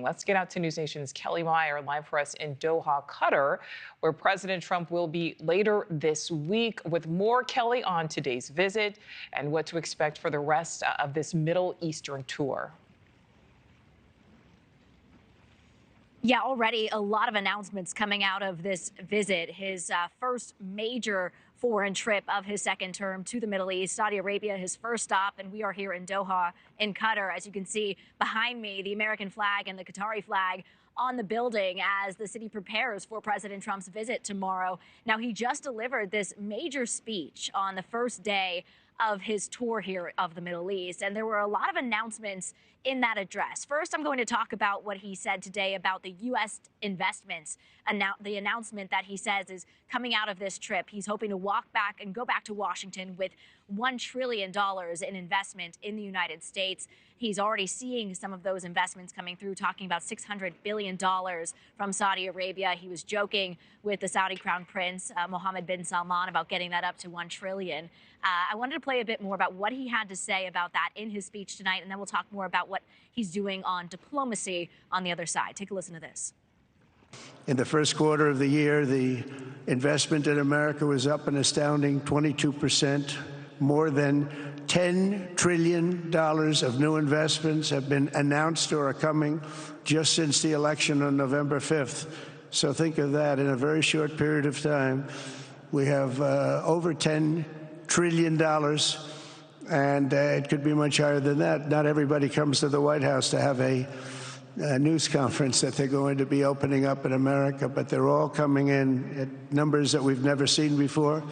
Let's get out to News Nation's Kelly Meyer live for us in Doha, Qatar, where President Trump will be later this week. With more, Kelly, on today's visit and what to expect for the rest of this Middle Eastern tour. Yeah, already a lot of announcements coming out of this visit. His first major foreign trip of his second term to the Middle East, Saudi Arabia, his first stop, and we are here in Doha in Qatar. As you can see behind me, the American flag and the Qatari flag on the building as the city prepares for President Trump's visit tomorrow. Now, he just delivered this major speech on the first day of his tour here of the Middle East, and there were a lot of announcements in that address. First, I'm going to talk about what he said today about the U.S. investments, the announcement that he says is coming out of this trip. He's hoping to walk back and go back to Washington with $1 trillion in investment in the United States. He's already seeing some of those investments coming through, talking about $600 billion from Saudi Arabia. He was joking with the Saudi Crown Prince, Mohammed bin Salman, about getting that up to $1 trillion. I wanted to play a bit more about what he had to say about that in his speech tonight, and then we'll talk more about what he's doing on diplomacy on the other side. Take a listen to this. In the first quarter of the year, the investment in America was up an astounding 22%. More than $10 trillion of new investments have been announced or are coming just since the election on November 5th. So think of that. In a very short period of time, we have over $10 trillion, and it could be much higher than that. Not everybody comes to the White House to have a news conference that they're going to be opening up in America, but they're all coming in at numbers that we've never seen before.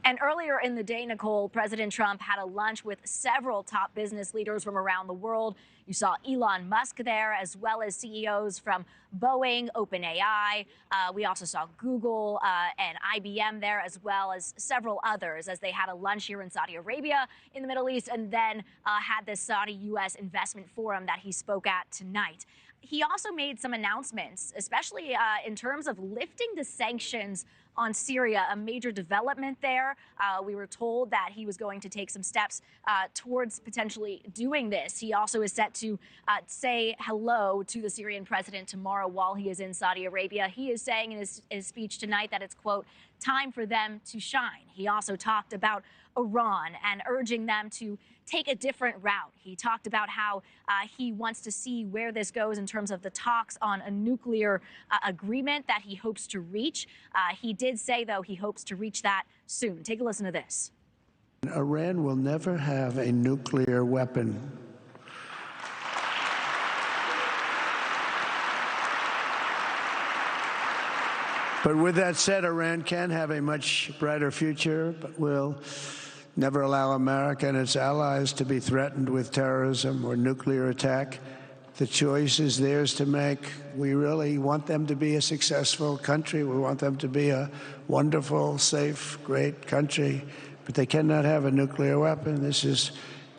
And earlier in the day, Nichole, President Trump had a lunch with several top business leaders from around the world. You saw Elon Musk there, as well as CEOs from Boeing, OpenAI. We also saw Google and IBM there, as well as several others, as they had a lunch here in Saudi Arabia in the Middle East, and then had this Saudi-U.S. investment forum that he spoke at tonight. He also made some announcements, especially in terms of lifting the sanctions on Syria, a major development there. We were told that he was going to take some steps towards potentially doing this. He also is set to say hello to the Syrian president tomorrow while he is in Saudi Arabia. He is saying in his speech tonight that it's, quote, time for them to shine. He also talked about Iran and urging them to take a different route. He talked about how he wants to see where this goes in terms of the talks on a nuclear agreement that he hopes to reach. He did say, though, he hopes to reach that soon. Take a listen to this. Iran will never have a nuclear weapon. But with that said, Iran can have a much brighter future, but will never allow America and its allies to be threatened with terrorism or nuclear attack. The choice is theirs to make. We really want them to be a successful country. We want them to be a wonderful, safe, great country, but they cannot have a nuclear weapon. This is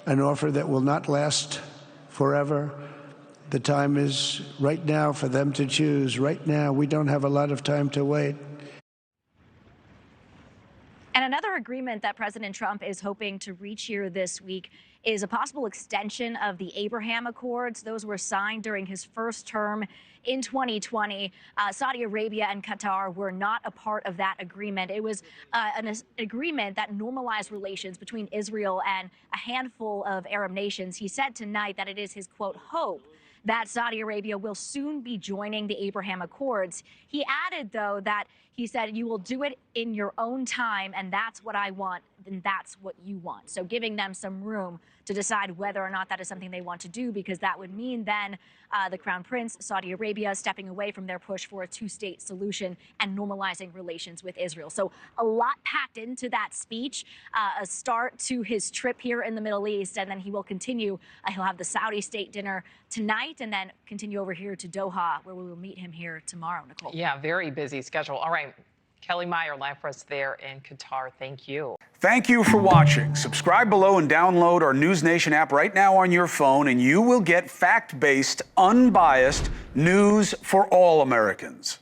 an offer that will not last forever. The time is right now for them to choose. Right now, we don't have a lot of time to wait. And another agreement that President Trump is hoping to reach here this week is a possible extension of the Abraham Accords. Those were signed during his first term in 2020. Saudi Arabia and Qatar were not a part of that agreement. It was an agreement that normalized relations between Israel and a handful of Arab nations. He said tonight that it is his, quote, hope that Saudi Arabia will soon be joining the Abraham Accords. He added, though, that he said, you will do it in your own time, and that's what I want, and that's what you want. So giving them some room to decide whether or not that is something they want to do, because that would mean then the Crown Prince, Saudi Arabia, stepping away from their push for a two-state solution and normalizing relations with Israel. So a lot packed into that speech, a start to his trip here in the Middle East, and then he will continue. He'll have the Saudi state dinner tonight and then continue over here to Doha, where we will meet him here tomorrow, Nichole. Yeah, very busy schedule. All right. Kelly Meyer live for us there in Qatar. Thank you. Thank you for watching. Subscribe below and download our News Nation app right now on your phone, and you will get fact-based, unbiased news for all Americans.